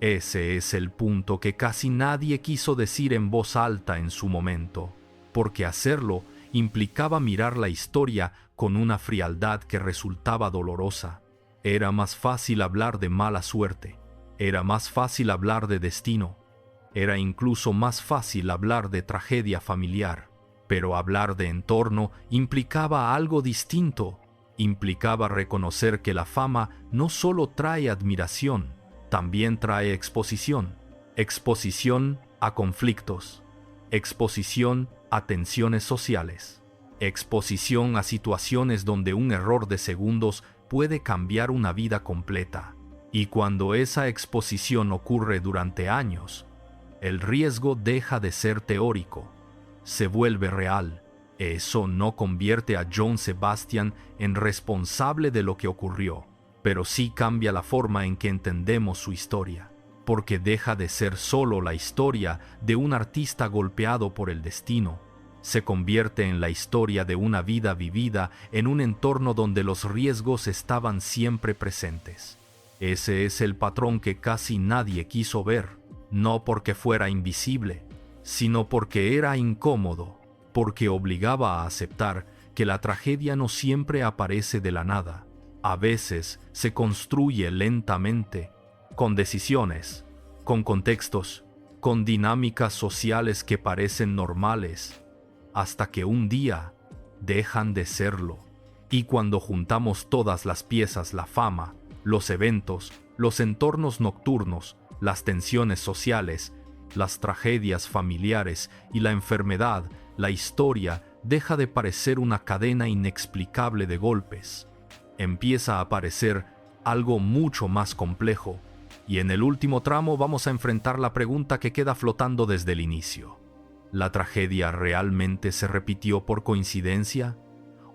Ese es el punto que casi nadie quiso decir en voz alta en su momento, porque hacerlo implicaba mirar la historia con una frialdad que resultaba dolorosa. Era más fácil hablar de mala suerte, era más fácil hablar de destino, era incluso más fácil hablar de tragedia familiar, pero hablar de entorno implicaba algo distinto, implicaba reconocer que la fama no solo trae admiración, también trae exposición, exposición a conflictos, exposición a tensiones sociales, exposición a situaciones donde un error de segundos puede cambiar una vida completa. Y cuando esa exposición ocurre durante años, el riesgo deja de ser teórico, se vuelve real. Eso no convierte a Johann Sebastian en responsable de lo que ocurrió, pero sí cambia la forma en que entendemos su historia, porque deja de ser solo la historia de un artista golpeado por el destino. Se convierte en la historia de una vida vivida en un entorno donde los riesgos estaban siempre presentes. Ese es el patrón que casi nadie quiso ver, no porque fuera invisible, sino porque era incómodo, porque obligaba a aceptar que la tragedia no siempre aparece de la nada. A veces se construye lentamente, con decisiones, con contextos, con dinámicas sociales que parecen normales, hasta que un día dejan de serlo. Y cuando juntamos todas las piezas, la fama, los eventos, los entornos nocturnos, las tensiones sociales, las tragedias familiares y la enfermedad, la historia deja de parecer una cadena inexplicable de golpes. Empieza a parecer algo mucho más complejo, y en el último tramo vamos a enfrentar la pregunta que queda flotando desde el inicio. ¿La tragedia realmente se repitió por coincidencia?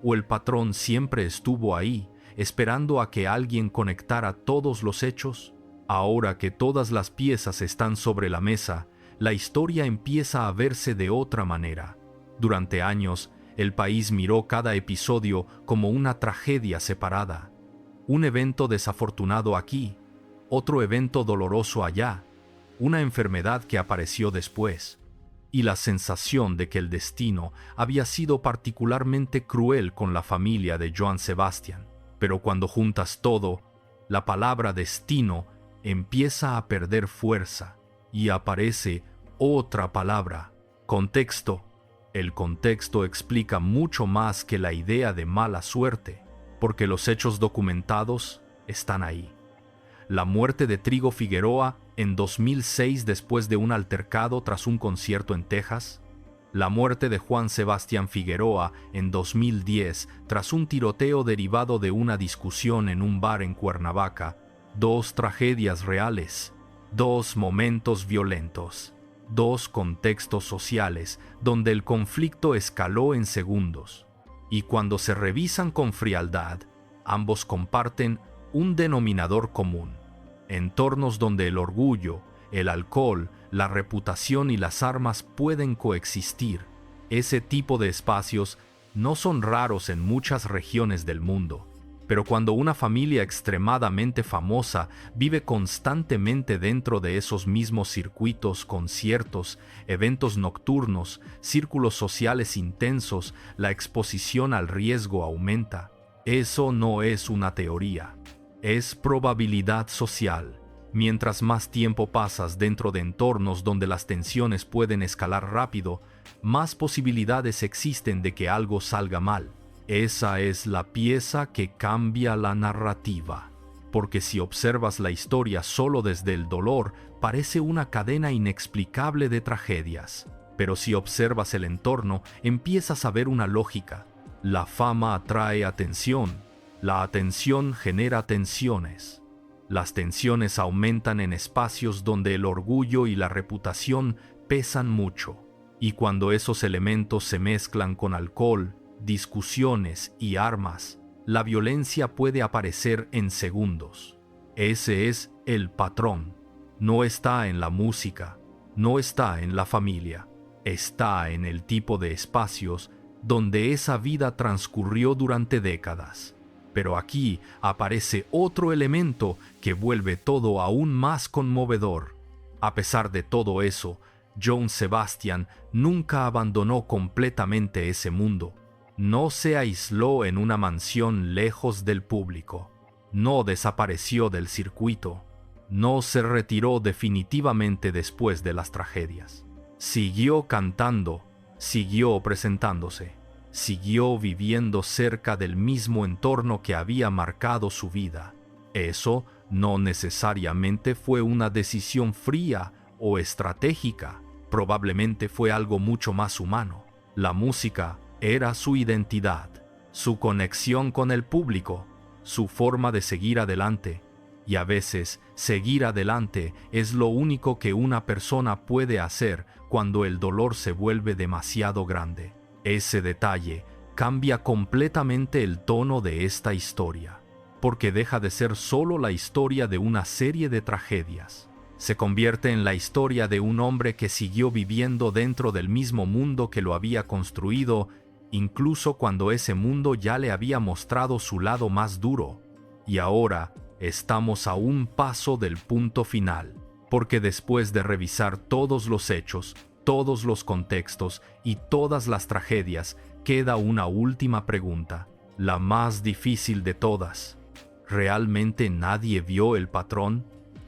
¿O el patrón siempre estuvo ahí, esperando a que alguien conectara todos los hechos? Ahora que todas las piezas están sobre la mesa, la historia empieza a verse de otra manera. Durante años, el país miró cada episodio como una tragedia separada. Un evento desafortunado aquí, otro evento doloroso allá, una enfermedad que apareció después, y la sensación de que el destino había sido particularmente cruel con la familia de Johann Sebastian. Pero cuando juntas todo, la palabra destino empieza a perder fuerza y aparece otra palabra: contexto. El contexto explica mucho más que la idea de mala suerte, porque los hechos documentados están ahí. La muerte de Trigo Figueroa en 2006 después de un altercado tras un concierto en Texas. La muerte de Juan Sebastián Figueroa en 2010 tras un tiroteo derivado de una discusión en un bar en Cuernavaca. 2 tragedias reales, 2 momentos violentos, 2 contextos sociales donde el conflicto escaló en segundos. Y cuando se revisan con frialdad, ambos comparten un denominador común: entornos donde el orgullo, el alcohol, la reputación y las armas pueden coexistir. Ese tipo de espacios no son raros en muchas regiones del mundo. Pero cuando una familia extremadamente famosa vive constantemente dentro de esos mismos circuitos, conciertos, eventos nocturnos, círculos sociales intensos, la exposición al riesgo aumenta. Eso no es una teoría, es probabilidad social. Mientras más tiempo pasas dentro de entornos donde las tensiones pueden escalar rápido, más posibilidades existen de que algo salga mal. Esa es la pieza que cambia la narrativa, porque si observas la historia solo desde el dolor, parece una cadena inexplicable de tragedias. Pero si observas el entorno, empiezas a ver una lógica. La fama atrae atención, la atención genera tensiones. Las tensiones aumentan en espacios donde el orgullo y la reputación pesan mucho. Y cuando esos elementos se mezclan con alcohol, discusiones y armas, la violencia puede aparecer en segundos. Ese es el patrón. No está en la música, no está en la familia, está en el tipo de espacios donde esa vida transcurrió durante décadas. Pero aquí aparece otro elemento que vuelve todo aún más conmovedor. A pesar de todo eso, Johann Sebastian nunca abandonó completamente ese mundo. No se aisló en una mansión lejos del público. No desapareció del circuito. No se retiró definitivamente después de las tragedias. Siguió cantando, siguió presentándose, siguió viviendo cerca del mismo entorno que había marcado su vida. Eso no necesariamente fue una decisión fría o estratégica. Probablemente fue algo mucho más humano. La música era su identidad, su conexión con el público, su forma de seguir adelante. Y a veces, seguir adelante es lo único que una persona puede hacer cuando el dolor se vuelve demasiado grande. Ese detalle cambia completamente el tono de esta historia, porque deja de ser solo la historia de una serie de tragedias. Se convierte en la historia de un hombre que siguió viviendo dentro del mismo mundo que lo había construido, incluso cuando ese mundo ya le había mostrado su lado más duro. Y ahora estamos a un paso del punto final, porque después de revisar todos los hechos, todos los contextos y todas las tragedias, queda una última pregunta, la más difícil de todas. ¿Realmente nadie vio el patrón?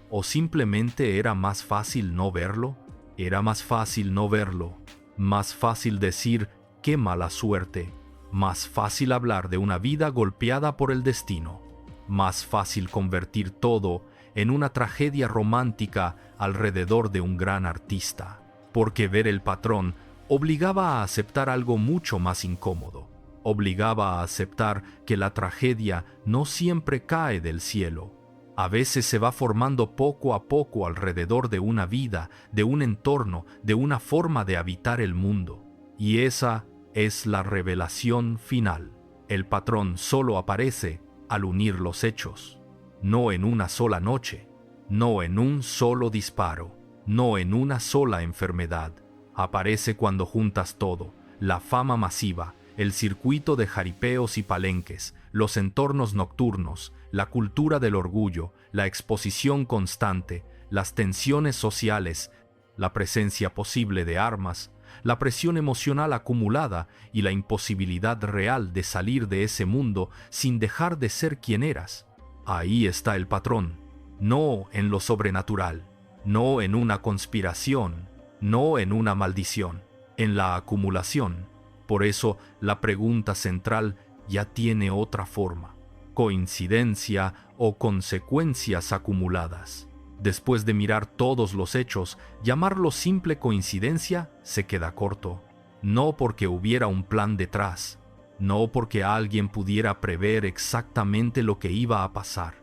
¿O simplemente era más fácil no verlo? Era más fácil no verlo, más fácil decir qué mala suerte, más fácil hablar de una vida golpeada por el destino, más fácil convertir todo en una tragedia romántica alrededor de un gran artista, porque ver el patrón obligaba a aceptar algo mucho más incómodo, obligaba a aceptar que la tragedia no siempre cae del cielo. A veces se va formando poco a poco alrededor de una vida, de un entorno, de una forma de habitar el mundo. Y esa es la revelación final. El patrón solo aparece al unir los hechos, no en una sola noche, no en un solo disparo, no en una sola enfermedad. Aparece cuando juntas todo, la fama masiva, el circuito de jaripeos y palenques, los entornos nocturnos, la cultura del orgullo, la exposición constante, las tensiones sociales, la presencia posible de armas, la presión emocional acumulada y la imposibilidad real de salir de ese mundo sin dejar de ser quien eras. Ahí está el patrón, no en lo sobrenatural, no en una conspiración, no en una maldición, en la acumulación. Por eso la pregunta central ya tiene otra forma: coincidencia o consecuencias acumuladas. Después de mirar todos los hechos, llamarlo simple coincidencia se queda corto. No porque hubiera un plan detrás, no porque alguien pudiera prever exactamente lo que iba a pasar,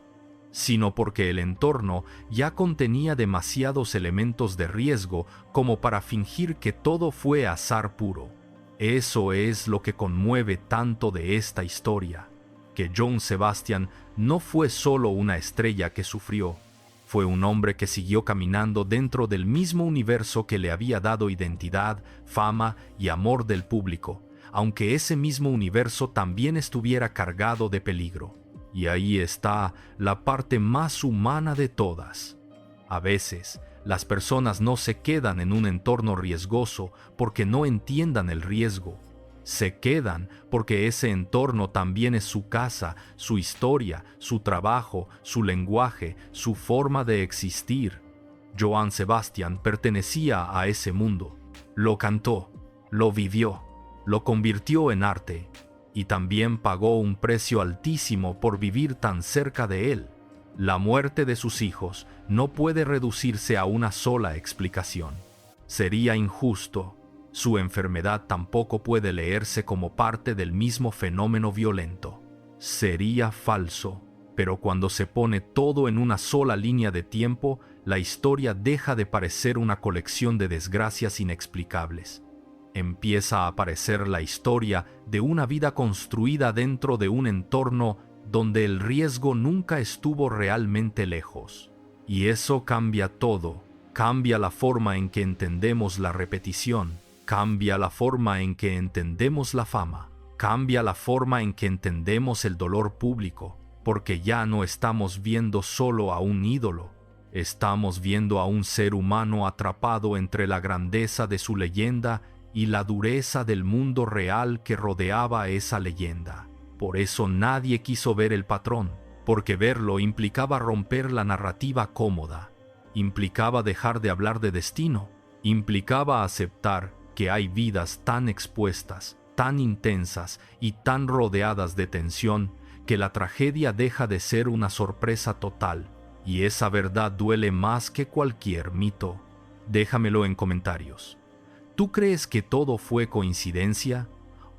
sino porque el entorno ya contenía demasiados elementos de riesgo como para fingir que todo fue azar puro. Eso es lo que conmueve tanto de esta historia, que Johann Sebastian no fue solo una estrella que sufrió, fue un hombre que siguió caminando dentro del mismo universo que le había dado identidad, fama y amor del público, aunque ese mismo universo también estuviera cargado de peligro. Y ahí está la parte más humana de todas. A veces, las personas no se quedan en un entorno riesgoso porque no entiendan el riesgo. Se quedan porque ese entorno también es su casa, su historia, su trabajo, su lenguaje, su forma de existir. Johann Sebastian pertenecía a ese mundo. Lo cantó, lo vivió, lo convirtió en arte y también pagó un precio altísimo por vivir tan cerca de él. La muerte de sus hijos no puede reducirse a una sola explicación. Sería injusto. Su enfermedad tampoco puede leerse como parte del mismo fenómeno violento. Sería falso. Pero cuando se pone todo en una sola línea de tiempo, la historia deja de parecer una colección de desgracias inexplicables. Empieza a aparecer la historia de una vida construida dentro de un entorno donde el riesgo nunca estuvo realmente lejos. Y eso cambia todo. Cambia la forma en que entendemos la repetición. Cambia la forma en que entendemos la fama. Cambia la forma en que entendemos el dolor público. Porque ya no estamos viendo solo a un ídolo. Estamos viendo a un ser humano atrapado entre la grandeza de su leyenda y la dureza del mundo real que rodeaba esa leyenda. Por eso nadie quiso ver el patrón, porque verlo implicaba romper la narrativa cómoda, implicaba dejar de hablar de destino, implicaba aceptar que hay vidas tan expuestas, tan intensas y tan rodeadas de tensión que la tragedia deja de ser una sorpresa total, y esa verdad duele más que cualquier mito. Déjamelo en comentarios. ¿Tú crees que todo fue coincidencia?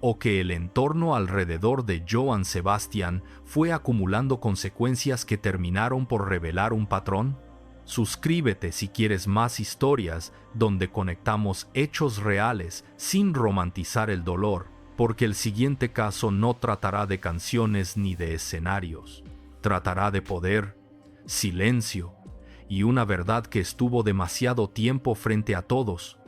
¿O que el entorno alrededor de Johann Sebastian fue acumulando consecuencias que terminaron por revelar un patrón? Suscríbete si quieres más historias donde conectamos hechos reales sin romantizar el dolor, porque el siguiente caso no tratará de canciones ni de escenarios. Tratará de poder, silencio y una verdad que estuvo demasiado tiempo frente a todos.